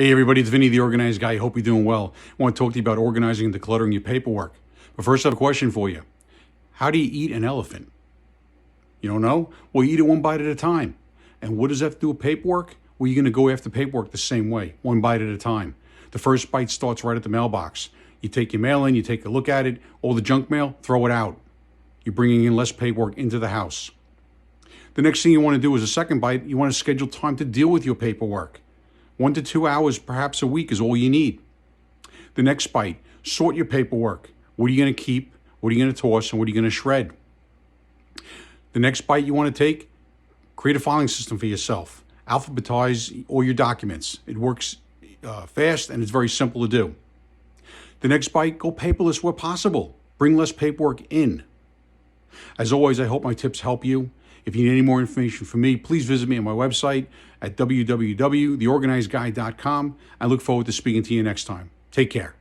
Hey everybody, it's Vinny, the organized guy. I hope you're doing well. I want to talk to you about organizing and decluttering your paperwork. But first, I have a question for you. How do you eat an elephant? You don't know? Well, you eat it one bite at a time. And what does that have to do with paperwork? Well, you're going to go after paperwork the same way, one bite at a time. The first bite starts right at the mailbox. You take your mail in, you take a look at it, all the junk mail, throw it out. You're bringing in less paperwork into the house. The next thing you want to do is a second bite, you want to schedule time to deal with your paperwork. 1 to 2 hours, perhaps a week, is all you need. The next bite, sort your paperwork. What are you going to keep? What are you going to toss? And what are you going to shred? The next bite you want to take, create a filing system for yourself. Alphabetize all your documents. It works fast and it's very simple to do. The next bite, go paperless where possible. Bring less paperwork in. As always, I hope my tips help you. If you need any more information from me, please visit me on my website at www.theorganizedguy.com. I look forward to speaking to you next time. Take care.